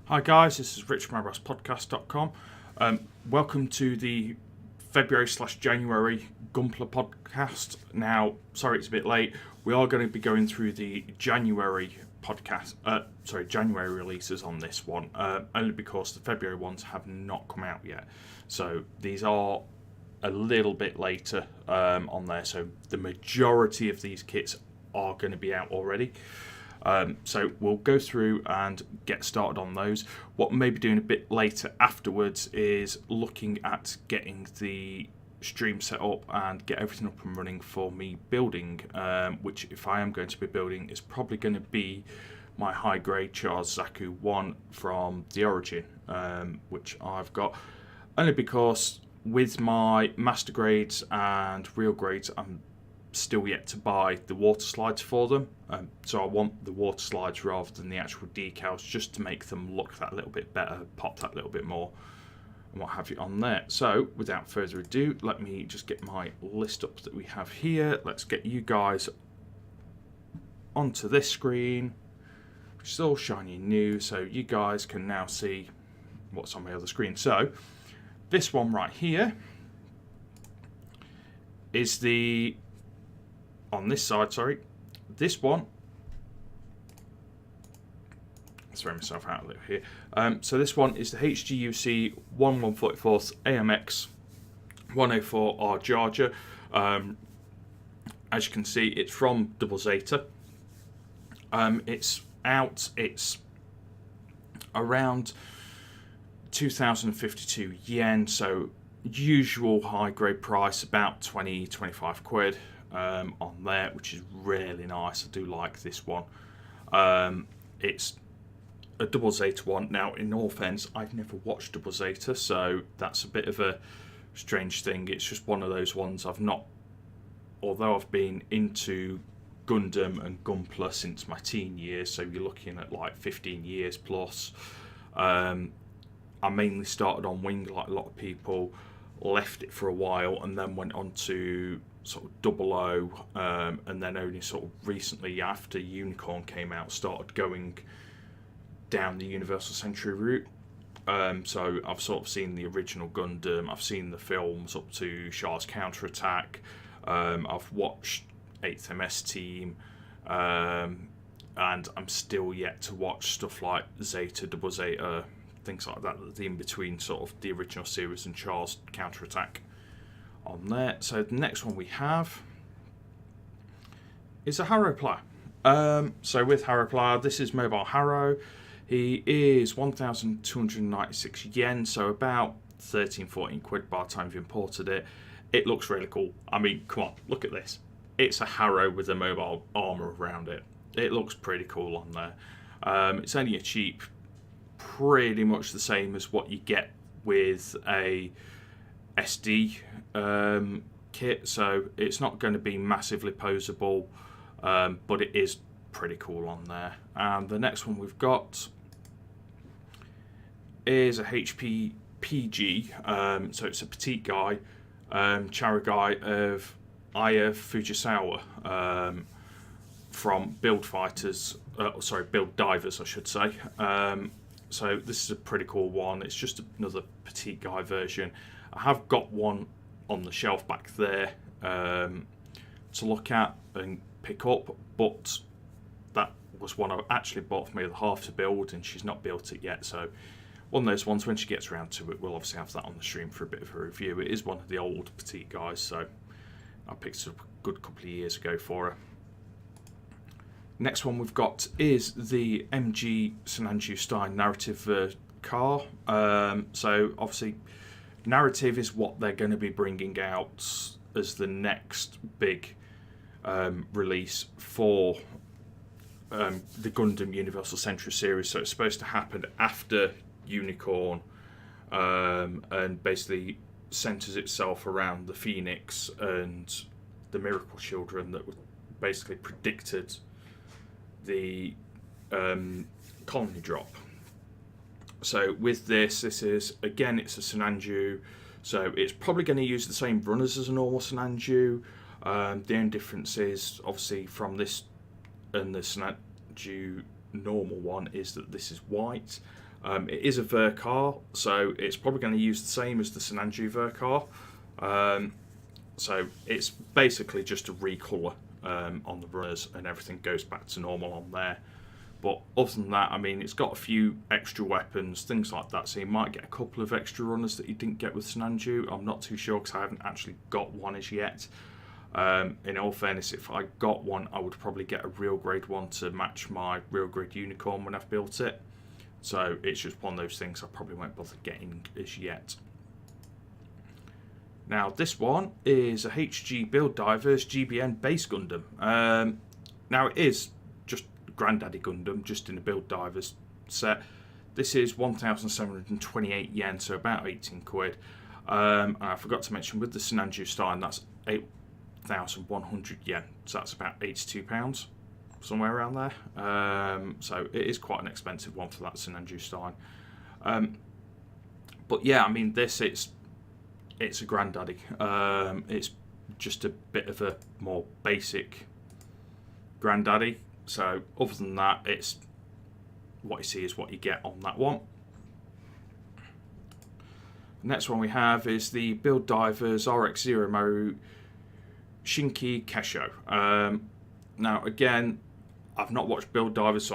Hi guys, this is Rich from podcast.com. Welcome to the February/January Gunpla podcast. Now, sorry it's a bit late. We are going to be going through the January January releases on this one, only because the February ones have not come out yet. So these are a little bit later on there. So the majority of these kits are going to be out already. So we'll go through and get started on those. What we may be doing a bit later afterwards is looking at getting the stream set up and get everything up and running for me building, which if I am going to be building is probably going to be my high grade Charles Zaku 1 from the Origin, which I've got only because with my master grades and real grades I'm still yet to buy the water slides for them, so I want the water slides rather than the actual decals, just to make them look that little bit better, pop that little bit more and what have you on there. So without further ado, let me just get my list up that we have here. Let's get you guys onto this screen, which is all shiny and new, so you guys can now see what's on my other screen. So this one right here is the on this side, this one, let's throw myself out a little here. So this one is the HGUC 1144th AMX 104R Charger. As you can see, it's from Double Zeta. It's around 2,052 yen, so usual high grade price, about 20-25 quid. On there, which is really nice. I do like this one. It's a Double Zeta one. Now, in all fairness, I've never watched Double Zeta, so that's a bit of a strange thing. It's just one of those ones I've not, although I've been into Gundam and Gunpla since my teen years, so you're looking at like 15 years plus. I mainly started on Wing like a lot of people, left it for a while and then went on to sort of Double O, and then only sort of recently after Unicorn came out started going down the Universal Century route. So I've sort of seen the original Gundam, I've seen the films up to Char's Counterattack, I've watched 8th MS Team, and I'm still yet to watch stuff like Zeta, Double Zeta, things like that, the in between sort of the original series and Char's Counterattack on there. So the next one we have is a Harrow player. So with Harrow player, this is Mobile Harrow. He is 1,296 yen, so about 13-14 quid by the time you've imported it. It looks really cool. I mean, come on, look at this. It's a Harrow with a mobile armour around it. It looks pretty cool on there. It's only a cheap, pretty much the same as what you get with a SD kit, so it's not going to be massively posable, but it is pretty cool on there. And the next one we've got is a HP PG, so it's a petite guy, Charagai of Aya Fujisawa, from Build Divers, I should say. So this is a pretty cool one. It's just another petite guy version. I have got one on the shelf back there to look at and pick up, but that was one I actually bought for my other half to build, and she's not built it yet. So one of those ones, when she gets around to it, we'll obviously have that on the stream for a bit of a review. It is one of the old petite guys, so I picked it up a good couple of years ago for her. Next one we've got is the MG Sananju Stein narrative car. So obviously narrative is what they're going to be bringing out as the next big release for the Gundam Universal Century series. So it's supposed to happen after Unicorn, and basically centres itself around the Phoenix and the Miracle Children that basically predicted the colony drop. So with this is, again, it's a Sananju, so it's probably going to use the same runners as a normal Sananju. The only difference is, obviously, from this and the Sananju normal one, is that this is white. It is a Vercar, so it's probably going to use the same as the Sinanju Vercar. So it's basically just a recolour on the runners, and everything goes back to normal on there. But other than that, I mean, it's got a few extra weapons, things like that, so you might get a couple of extra runners that you didn't get with Sinanju. I'm not too sure because I haven't actually got one as yet. In all fairness, if I got one, I would probably get a real grade one to match my real grade unicorn when I've built it. So it's just one of those things I probably won't bother getting as yet. Now this one is a HG Build Divers GBN base Gundam. Now it is just Granddaddy Gundam, just in a Build Divers set. This is 1,728 yen, so about 18 quid. And I forgot to mention with the Sinanju Stein, that's 8,100 yen, so that's about £82. Somewhere around there. So it is quite an expensive one for that Sinanju Stein. But yeah, I mean, it's a granddaddy. It's just a bit of a more basic granddaddy. So other than that, it's what you see is what you get on that one. The next one we have is the Build Divers RX-0 Maru Shinki Kesho. Now again, I've not watched Build Divers, so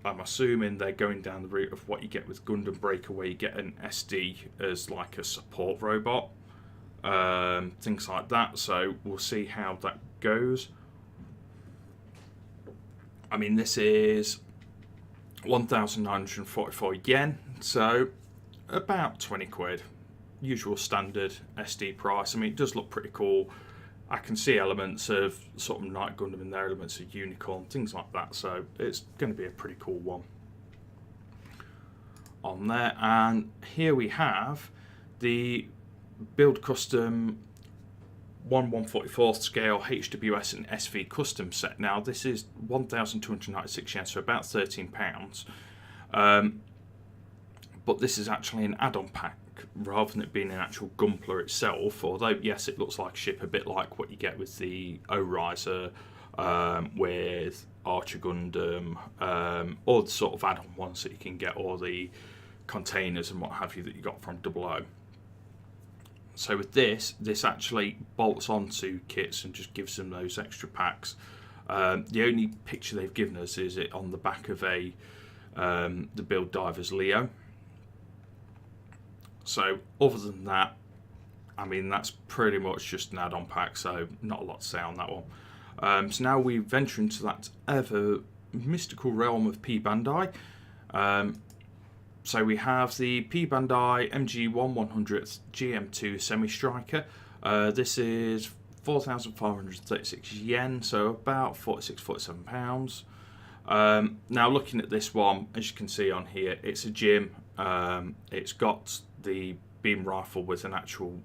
I'm assuming they're going down the route of what you get with Gundam Breaker, where you get an SD as like a support robot, things like that. So we'll see how that goes. I mean, this is 1,944 yen, so about 20 quid. Usual standard SD price. I mean, it does look pretty cool. I can see elements of sort of Night Gundam in there, elements of Unicorn, things like that. So it's going to be a pretty cool one on there. And here we have the Build Custom 1/144th scale HWS and SV custom set. Now this is 1,296 yen, so about £13. But this is actually an add-on pack rather than it being an actual Gunpla itself, although yes, it looks like a ship, a bit like what you get with the O-Riser, with Archer Gundam, or the sort of add-on ones that you can get, or the containers and what have you that you got from 00. So with this actually bolts onto kits and just gives them those extra packs. The only picture they've given us is it on the back of the Build Divers Leo. So other than that, I mean, that's pretty much just an add-on pack, so not a lot to say on that one. So now we venture into that ever mystical realm of P Bandai. So we have the P Bandai MG1/100th GM2 Semi-Striker. This is 4,536 yen, so about £46-47. Now looking at this one, as you can see on here, it's a Jim. It's got the beam rifle with an actual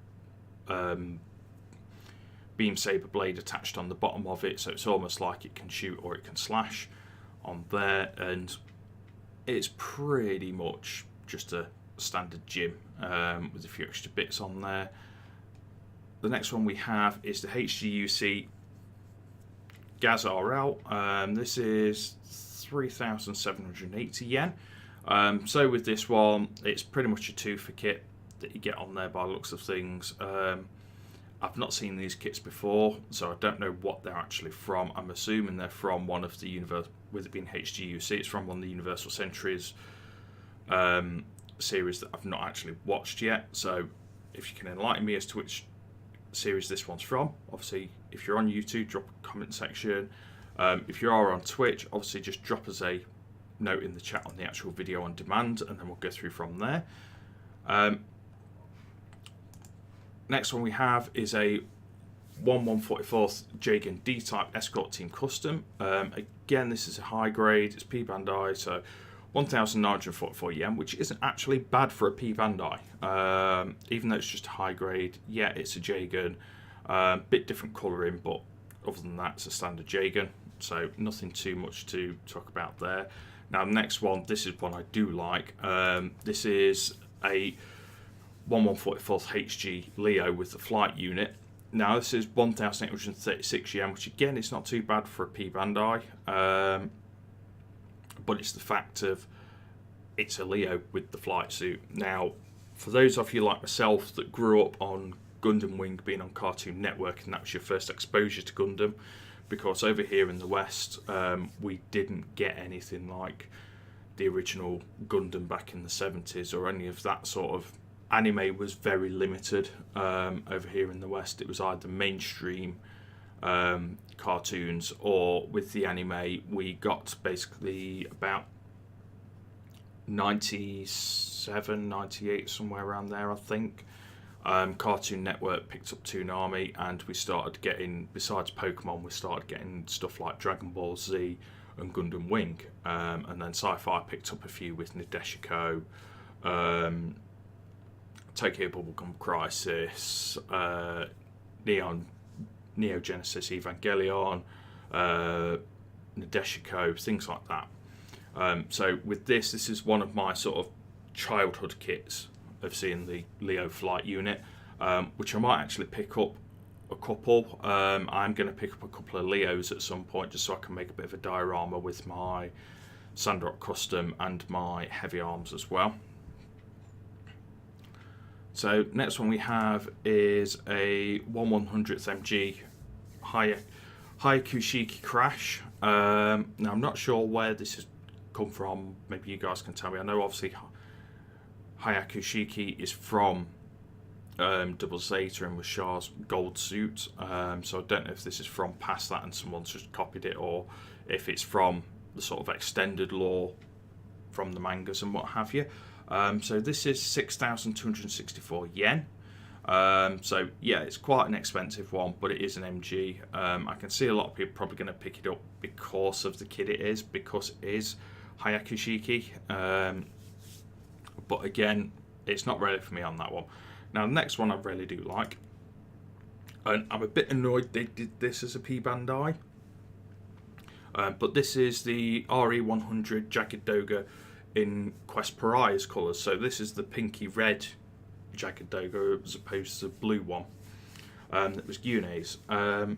beam saber blade attached on the bottom of it, so it's almost like it can shoot or it can slash on there, and it's pretty much just a standard Jim with a few extra bits on there. The next one we have is the HGUC Gaz RL. This is 3,780 yen. So with this one, it's pretty much a two-for kit that you get on there by the looks of things. I've not seen these kits before, so I don't know what they're actually from. I'm assuming they're from one of the with it being HGUC, it's from one of the Universal Centuries series that I've not actually watched yet. So if you can enlighten me as to which series this one's from, obviously if you're on YouTube, drop a comment section. If you are on Twitch, obviously just drop us a note in the chat on the actual video on demand, and then we'll go through from there. Next one we have is a 1/144th Jagan D-Type Escort Team Custom. Again, this is a high grade, it's P Bandai, so 1,944 yen, which isn't actually bad for a P Bandai. Even though it's just a high grade, yeah, it's a Jagan, bit different colouring, but other than that, it's a standard Jagan, so nothing too much to talk about there. Now, the next one, this is one I do like. This is a 1/144th HG Leo with the flight unit. Now, this is 1,836 yen, which again, it's not too bad for a P Bandai. But it's the fact of it's a Leo with the flight suit. Now, for those of you like myself that grew up on Gundam Wing being on Cartoon Network, and that was your first exposure to Gundam, because over here in the West, we didn't get anything like the original Gundam back in the 70s or any of that sort of anime. Was very limited over here in the West. It was either mainstream cartoons, or with the anime we got basically about 97, 98, somewhere around there, I think. Cartoon Network picked up Toonami, and we started getting, besides Pokemon, we started getting stuff like Dragon Ball Z and Gundam Wing, and then Sci-Fi picked up a few with Nadeshiko, Tokyo Bubblegum Crisis, Neo Genesis Evangelion, Nadeshiko, things like that. So with this is one of my sort of childhood kits of seeing the Leo flight unit, which I might actually pick up a couple. I'm going to pick up a couple of Leos at some point, just so I can make a bit of a diorama with my Sandrock Custom and my Heavy Arms as well. So next one we have is a 1/100th mg Hayakushiki Crash. Now I'm not sure where this has come from. Maybe you guys can tell me. I know obviously Hayakushiki is from Double Zeta and was Char's gold suit, so I don't know if this is from past that and someone's just copied it, or if it's from the sort of extended lore from the mangas and what have you. So this is 6,264 yen. So yeah, it's quite an expensive one, but it is an MG. I can see a lot of people probably going to pick it up because of the kit it is, because it is Hayakushiki. But again, it's not really for me on that one. Now the next one I really do like, and I'm a bit annoyed they did this as a P Bandai, but this is the RE100 Jagged Doga in Quest Pariah's colours. So this is the pinky red Jagged Doga as opposed to the blue one that was Gune's. Now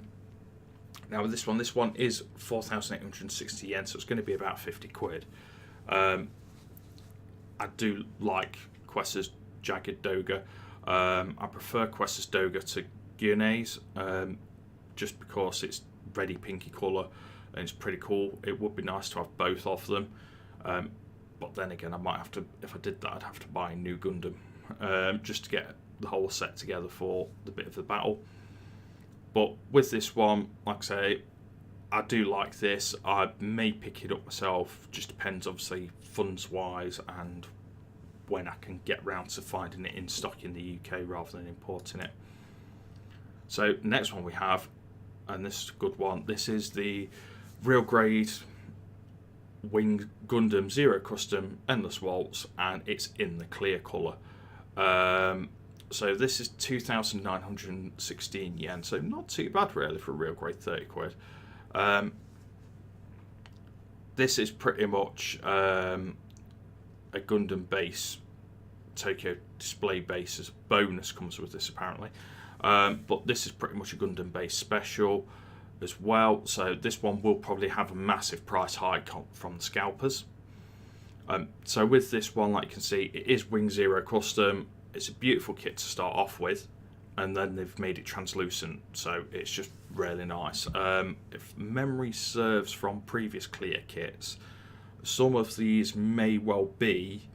with this one is 4,860 yen, so it's going to be about 50 quid. I do like Quest's Jagged Doga. I prefer Quest's Doga to Gune's, just because it's ready pinky colour and it's pretty cool. It would be nice to have both of them, but then again I might have to, if I did that, I'd have to buy a new Gundam just to get the whole set together for the bit of the battle. But with this one, like I say, I do like this. I may pick it up myself, just depends obviously funds wise and when I can get round to finding it in stock in the UK rather than importing it. So next one we have, and this is a good one, this is the real grade Wing Gundam Zero Custom Endless Waltz, and it's in the clear colour. So this is 2,916 yen, so not too bad really for a real grade, 30 quid. This is pretty much a Gundam base, Tokyo display base as a bonus comes with this apparently. But this is pretty much a Gundam base special as well, so this one will probably have a massive price hike from the scalpers. So with this one, like you can see, it is Wing Zero Custom. It's a beautiful kit to start off with, and then they've made it translucent, so it's just really nice. If memory serves from previous clear kits, some of these may well be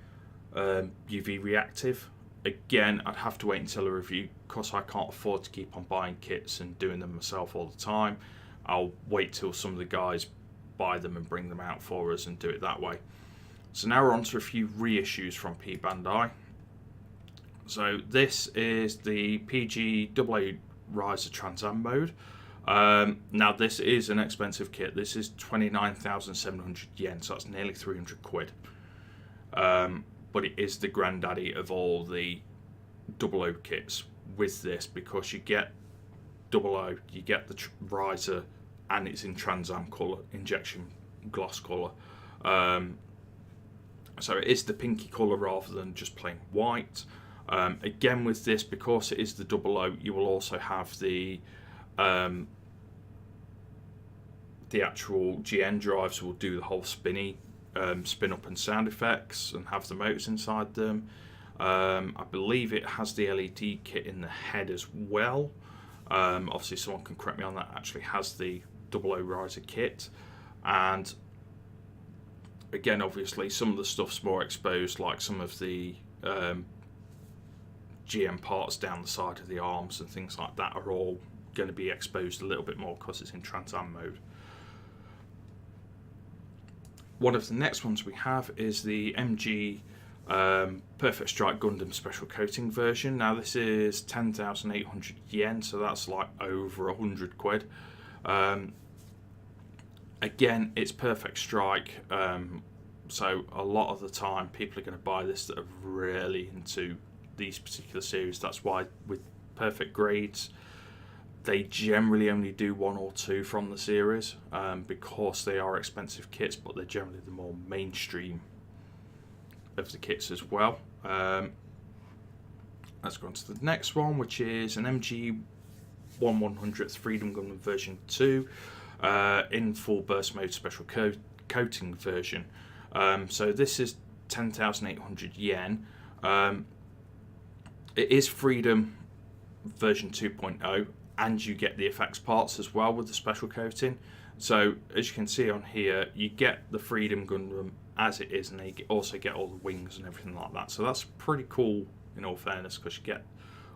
UV reactive. Again, I'd have to wait until a review because I can't afford to keep on buying kits and doing them myself all the time. I'll wait till some of the guys buy them and bring them out for us and do it that way. So now we're on to a few reissues from P Bandai. So this is the PG-AA Riser Trans Am mode. Now this is an expensive kit. This is 29,700 yen, so that's nearly 300 quid. But it is the granddaddy of all the AA kits with this, because you get AA, you get the riser, and it's in Trans Am colour, injection gloss colour. So it is the pinky colour rather than just plain white. Again with this, because it is the AA, you will also have the actual GN drives will do the whole spinny spin up and sound effects and have the motors inside them. I believe it has the LED kit in the head as well. Obviously someone can correct me on that. Actually has the 00 riser kit, and again obviously some of the stuff's more exposed, like some of the GM parts down the side of the arms and things like that are all going to be exposed a little bit more because it's in Trans Am mode. One of the next ones we have is the MG Perfect Strike Gundam Special Coating version. Now this is 10,800 yen, so that's like over 100 quid. Again, it's Perfect Strike, so a lot of the time people are going to buy this that are really into these particular series. That's why with Perfect Grades, they generally only do 1 or 2 from the series, because they are expensive kits, but they're generally the more mainstream of the kits as well. Let's go on to the next one, which is an MG 1/100th Freedom Gundam version 2 in full burst mode special coating version. So this is 10,800 yen. It is Freedom version 2.0, and you get the effects parts as well with the special coating. So as you can see on here, you get the Freedom Gundam as it is, and they also get all the wings and everything like that. So that's pretty cool in all fairness, because you get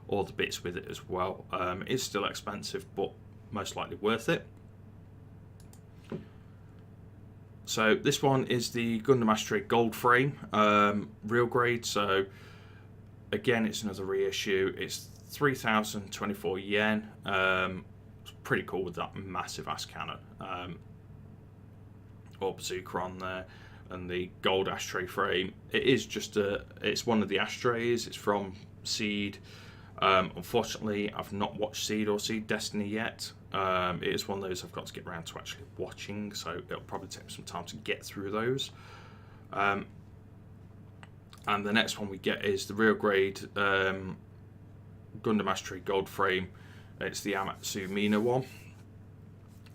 all the bits with it as well. It is still expensive, but most likely worth it. So this one is the Gundam Ashtray Gold Frame, real grade. So again, it's another reissue. It's 3,024 yen. It's pretty cool with that massive ass cannon, or bazooka on there, and the gold ashtray frame. It is just it's one of the ashtrays. It's from Seed. Unfortunately, I've not watched Seed or Seed Destiny yet. It is one of those I've got to get around to actually watching, so it'll probably take some time to get through those. And the next one we get is the real grade Gundam Ashtray Gold Frame. It's the Amatsu Mina one.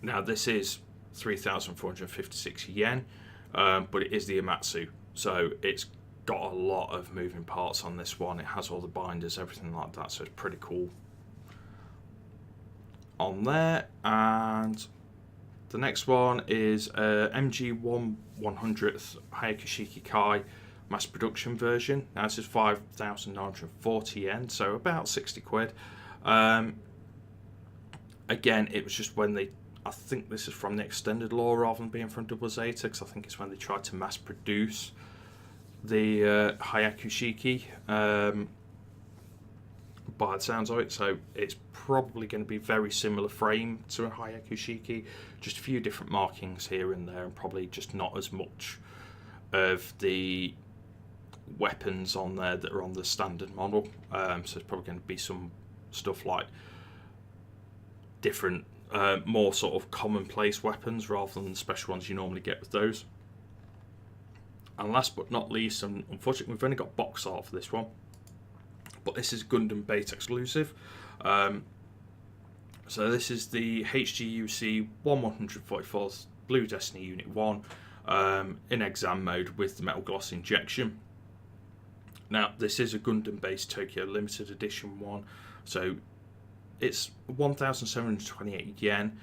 Now this is 3,456 yen, but it is the Amatsu, so it's got a lot of moving parts on this one. It has all the binders, everything like that, so it's pretty cool on there. And the next one is MG 1/100th Hayakushiki Kai mass production version. Now this is 5,940 yen, so about 60 quid. Again, it was just when they, I think this is from the extended law rather than being from Double Zeta, because I think it's when they tried to mass produce the Hayakushiki, by the sounds of it. So it's probably going to be very similar frame to a Hayakushiki, just a few different markings here and there, and probably just not as much of the weapons on there that are on the standard model. So it's probably going to be some stuff like different, more sort of commonplace weapons rather than the special ones you normally get with those. And last but not least, and unfortunately we've only got box art for this one, but this is Gundam Bait exclusive. So this is the HGUC 1/144th Blue Destiny Unit 1 in exam mode with the metal gloss injection. Now this is a Gundam based Tokyo limited edition one, so it's 1,728 yen,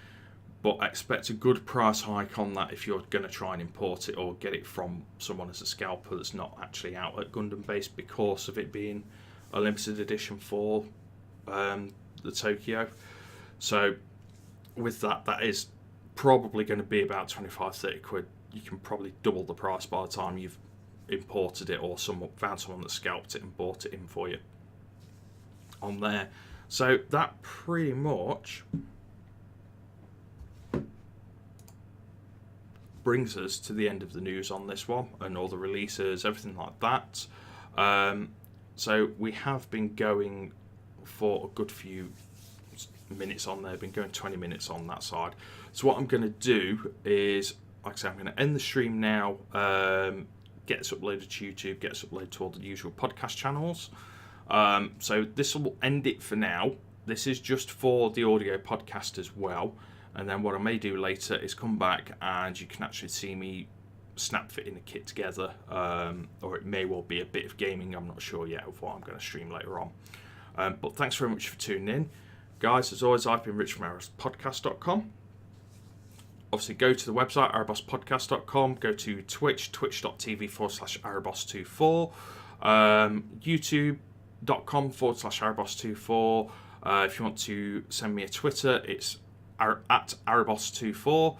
but expect a good price hike on that if you're going to try and import it or get it from someone as a scalper that's not actually out at Gundam base, because of it being a limited edition for the Tokyo. So with that, that is probably going to be about 25-30 quid. You can probably double the price by the time you've imported it, or found someone that scalped it and bought it in for you on there. So that pretty much brings us to the end of the news on this one, and all the releases, everything like that. So we have been going for a good few minutes on there, been going 20 minutes on that side. So what I'm going to do is, like I said, I'm going to end the stream now, get this uploaded to YouTube, get this uploaded to all the usual podcast channels. So this will end it for now. This is just for the audio podcast as well. And then what I may do later is come back and you can actually see me snap fitting a kit together, or it may well be a bit of gaming. I'm not sure yet of what I'm going to stream later on. But thanks very much for tuning in. Guys, as always, I've been Rich from ArabosPodcast.com. Obviously, go to the website, ArabosPodcast.com. Go to Twitch, twitch.tv/Arabos24. YouTube.com/Arabos24. If you want to send me a Twitter, it's at Arabos24.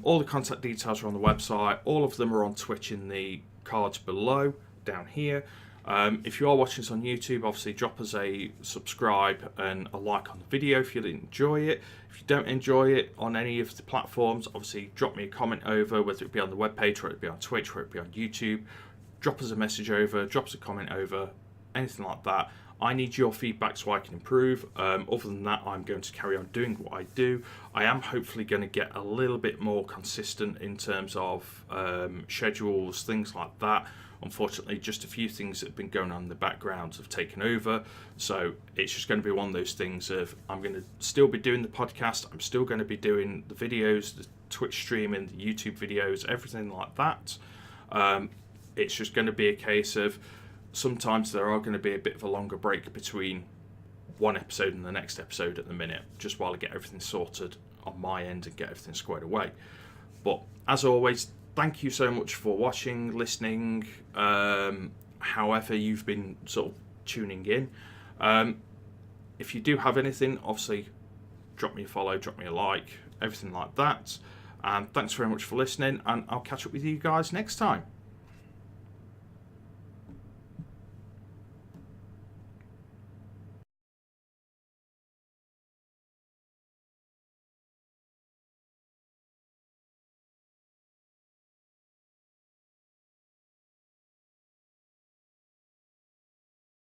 All the contact details are on the website. All of them are on Twitch in the cards below, down here. If you are watching this on YouTube, obviously drop us a subscribe and a like on the video if you enjoy it. If you don't enjoy it on any of the platforms, obviously drop me a comment over, whether it be on the webpage, or it be on Twitch, or it be on YouTube. Drop us a message over, drop us a comment over, anything like that. I need your feedback so I can improve. Other than that, I'm going to carry on doing what I do. I am hopefully going to get a little bit more consistent in terms of schedules, things like that. Unfortunately, just a few things that have been going on in the background have taken over. So it's just going to be one of those things of, I'm going to still be doing the podcast. I'm still going to be doing the videos, the Twitch streaming, the YouTube videos, everything like that. It's just going to be a case of, sometimes there are going to be a bit of a longer break between one episode and the next episode at the minute, just while I get everything sorted on my end and get everything squared away. But as always, thank you so much for watching, listening, however you've been sort of tuning in. If you do have anything, obviously drop me a follow, drop me a like, everything like that. And thanks very much for listening, and I'll catch up with you guys next time.